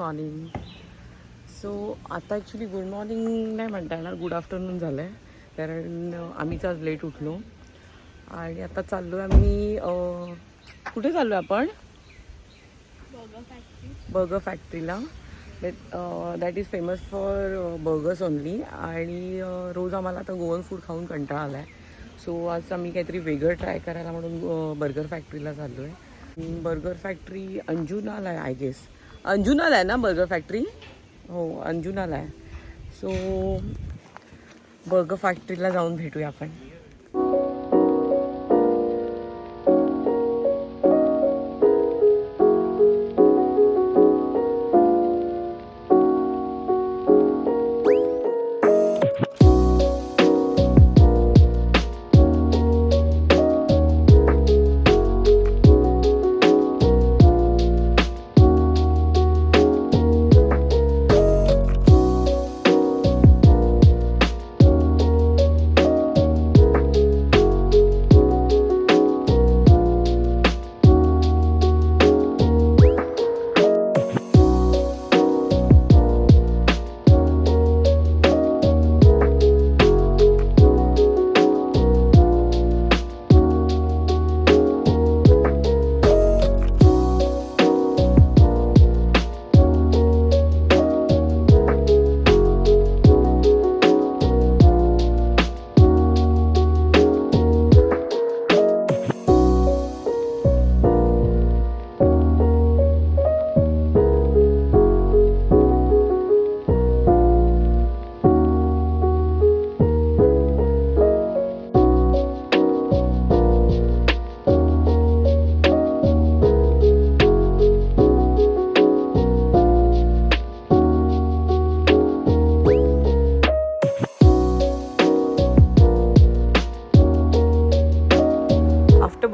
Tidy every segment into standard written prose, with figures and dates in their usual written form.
Morning. So आता actually good morning नाही म्हणता येणार, गुड आफ्टरनून झालं आहे, कारण आम्हीच आज लेट उठलो आणि आता चाललो आहे आम्ही. कुठे चाललो आहे आपण? बर्गर फॅक्टरीला. That is famous for burgers only. आणि रोज आम्हाला आता गोवन फूड खाऊन कंटाळा आला आहे. सो आज आम्ही काहीतरी वेगळं ट्राय करायला म्हणून बर्गर फॅक्टरीला चाललो आहे. बर्गर फॅक्टरी अंजुनाला आहे, आय गेस. अंजुनाला आहे ना बर्गर फॅक्टरी? हो, अंजुनाला आहे. सो बर्गर फॅक्टरीला जाऊन भेटूया आपण.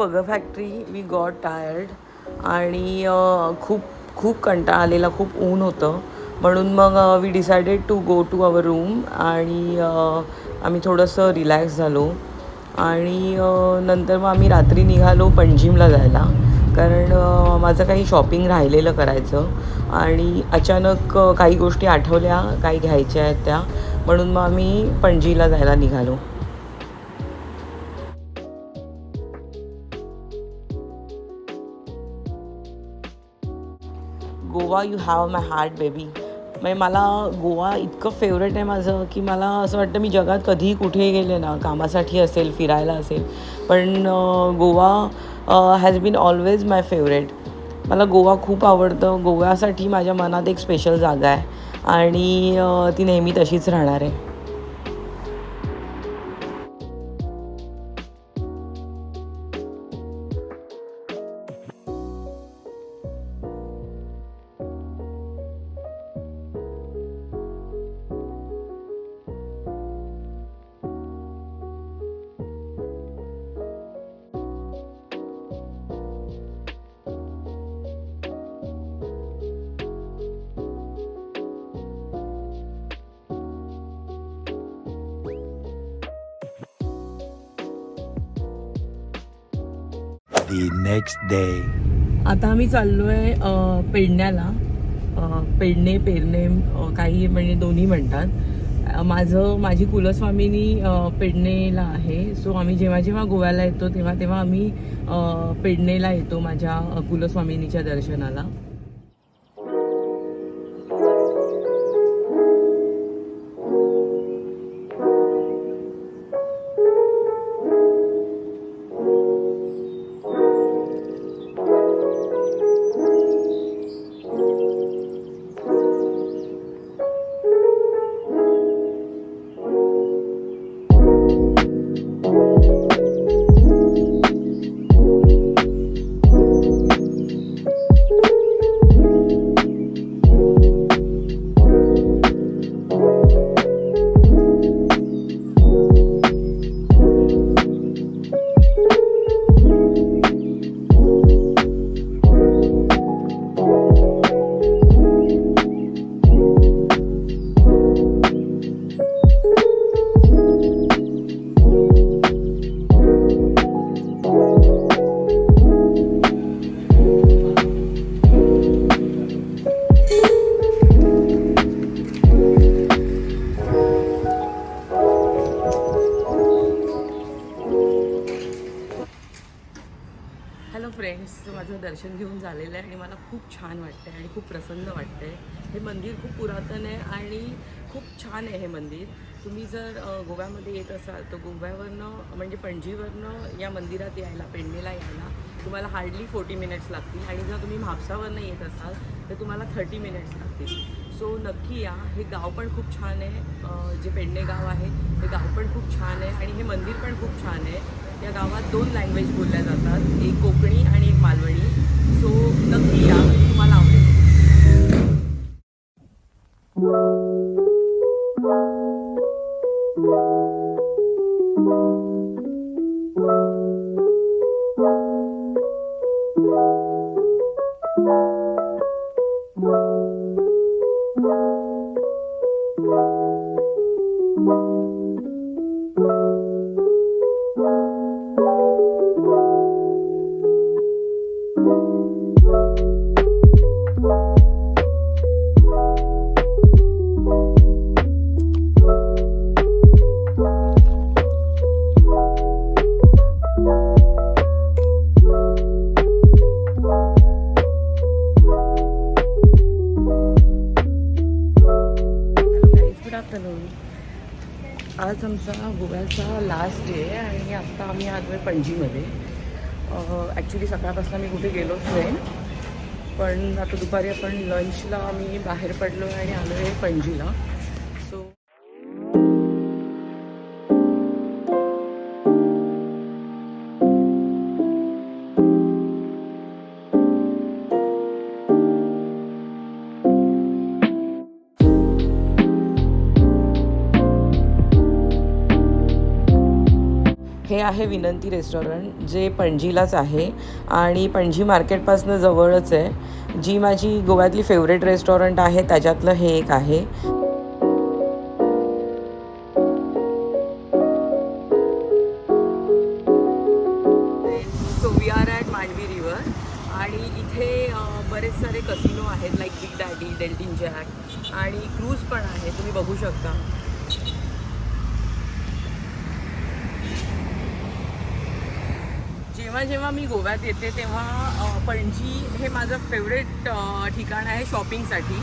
Burger factory we got tired आणि खूप कंटाळा आलेला, खूप ऊन होतं. म्हणून मग we decided to go to our room आणि आम्ही थोडंसं रिलॅक्स झालो. आणि नंतर मग आम्ही रात्री निघालो पणजीमला जायला, कारण माझं काही शॉपिंग राहिलेलं करायचं. आणि अचानक काही गोष्टी आठवल्या, काही घ्यायच्या आहेत त्या, म्हणून मग आम्ही पणजीला जायला निघालो. Goa you have my heart baby. म्हणजे मला गोवा इतकं फेवरेट आहे माझं, की मला असं वाटतं मी जगात कधीही कुठेही गेले ना, कामासाठी असेल, फिरायला असेल, पण Goa has been always my favourite. मला गोवा खूप आवडतं. गोव्यासाठी माझ्या मनात एक स्पेशल जागा आहे आणि ती नेहमी तशीच राहणार आहे. The next day. आता आम्ही चाललो आहे पेडण्याला. पेरणे काही म्हणजे दोन्ही म्हणतात. माझी कुलस्वामिनी पेडणेला आहे. सो आम्ही जेव्हा जेव्हा गोव्याला येतो तेव्हा आम्ही पेडणेला येतो माझ्या कुलस्वामिनीच्या दर्शनाला. फ्रेंड्स, माझं दर्शन घेऊन झालेलं आहे आणि मला खूप छान वाटतं आहे आणि खूप प्रसन्न वाटतं आहे. हे मंदिर खूप पुरातन आहे आणि खूप छान आहे हे मंदिर. तुम्ही जर गोव्यामध्ये येत असाल तर गोव्यावरनं म्हणजे पणजीवरनं या मंदिरात यायला, पेडणेला यायला तुम्हाला हार्डली 40 मिनिट्स लागतील आणि जर तुम्ही म्हापसावरनं येत असाल तर तुम्हाला 30 मिनिट्स लागतील. सो नक्की या. हे गाव पण खूप छान आहे, जे पेडणे गाव आहे ते गाव पण खूप छान आहे आणि हे मंदिर पण खूप छान आहे. या गावात 2 लँग्वेज बोलल्या जातात, एक कोकणी आणि एक मालवणी. सो नक्की या, तुम्हाला आवडेल. आज आमचा गोव्याचा लास्ट डे आहे आणि आत्ता आम्ही आलो आहे पणजीमध्ये. ॲक्च्युली सकाळपासून मी कुठे गेलोच नाही, पण आता दुपारी आपण लंचला आम्ही बाहेर पडलो आणि आलो आहे पणजीला. सो हे आहे विनंती रेस्टॉरंट, जे पणजीलाच आहे आणि पणजी मार्केटपासून जवळच आहे. जी माझी गोव्यातली फेवरेट रेस्टॉरंट आहे त्याच्यातलं हे एक आहे. So we are at Mandovi river आणि इथे बरेच सारे कसिनो आहेत, like Big Daddy, Deltin Jaqk आणि क्रूज पण आहे, तुम्ही बघू शकता. जेव्हा जेव्हा मी गोव्यात येते तेव्हा पणजी हे माझं फेवरेट ठिकाण आहे शॉपिंगसाठी.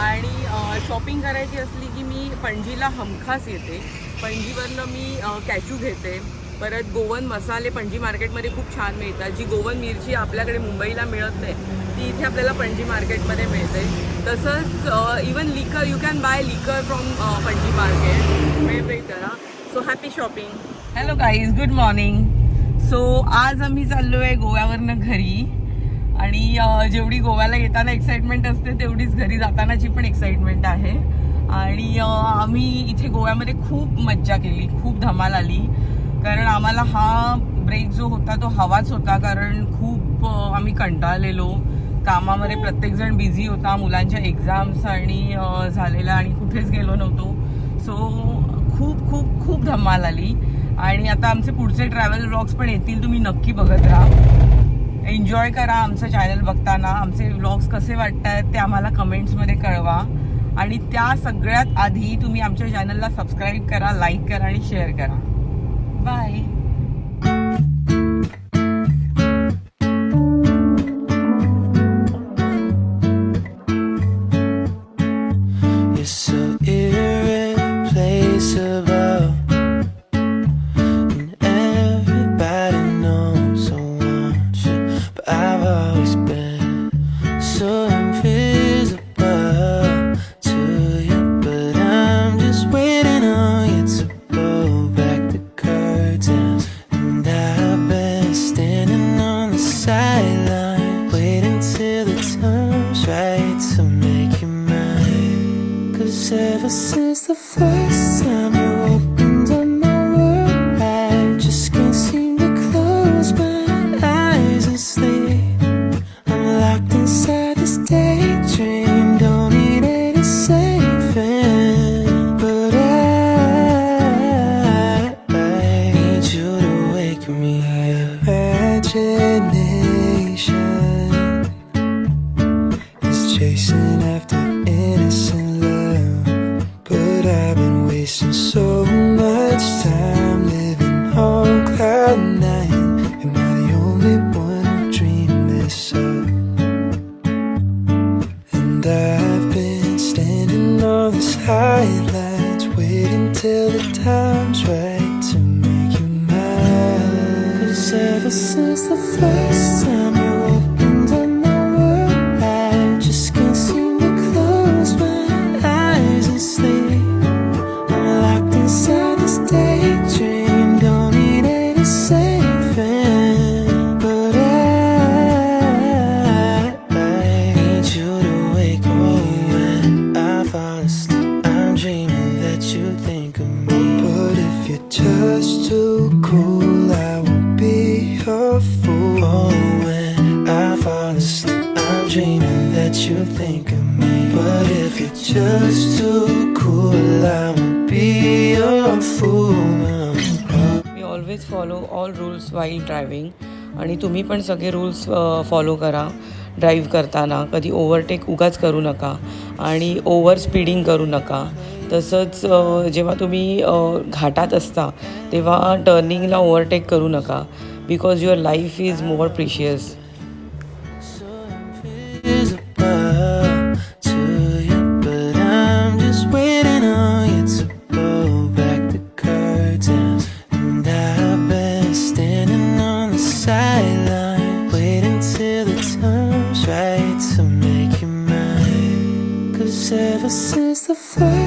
आणि शॉपिंग करायची असली की मी पणजीला हमखास येते. पणजीवरनं मी कॅचू घेते. परत गोवन मसाले पणजी मार्केटमध्ये खूप छान मिळतात. जी गोवन मिरची आपल्याकडे मुंबईला मिळत नाही ती इथे आपल्याला पणजी मार्केटमध्ये मिळते. तसंच इवन लिकर, यू कॅन बाय लिकर फ्रॉम पणजी मार्केट. मिळते करा. So happy shopping. Hello guys, good morning. So आज आम्ही चाललो आहे गोव्यावरनं घरी आणि जेवढी गोव्याला येताना एक्साइटमेंट असते तेवढीच घरी जातानाची पण एक्साइटमेंट आहे. आणि आम्ही इथे गोव्यामध्ये खूप मज्जा केली, खूप धमाल आली. कारण आम्हाला हा ब्रेक जो होता तो हवाच होता, कारण खूप आम्ही कंटाळलेलो. कामामध्ये प्रत्येकजण बिझी होता, मुलांच्या एक्झाम्स आणि झालेल्या आणि कुठेच गेलो नव्हतो. सो खूप खूप खूप धमाल आली. आणि आता आमचे पुढचे ट्रॅव्हल व्लॉग्स पण येतील, तुम्ही नक्की बघत राहा. एन्जॉय करा आमचं चॅनल बघताना. आमचे व्लॉग्स कसे वाटत आहेत ते आम्हाला कमेंट्समध्ये कळवा. आणि त्या सगळ्यात आधी तुम्ही आमच्या चॅनलला सबस्क्राईब करा, लाईक करा आणि शेअर करा. Bye. Ever since the first time you opened up my world, I just can't seem to close my eyes and sleep. I'm locked inside this daydream, don't need any saving. But I need you to wake me up. Imagination is chasing after innocent love, but I've been wasting so much time living on cloud nine. Am I the only one who dreams? ever since the first time you opened up my world, I just can't seem to close my eyes and sleep. I'm locked inside this daydream, don't need any saving. But I need you to wake up when I fall asleep. I'm dreaming that you think of me. But if you're just too cool, I won't be a fool. Oh, when I fall asleep, I'm dreaming that you think of me. But if you're just too cool, I won't be a fool. We always follow all rules while driving. आणि तुम्ही पण सगळे rules follow करा drive करताना. कधी overtake उगाच करू नका आणि ओव्हर स्पीडिंग करू नका. तसंच जेव्हा तुम्ही घाटात असता तेव्हा टर्निंगला ओव्हरटेक करू नका because your life is more precious. Sideline, waiting till the time's right to make you mine. 'Cause ever since the first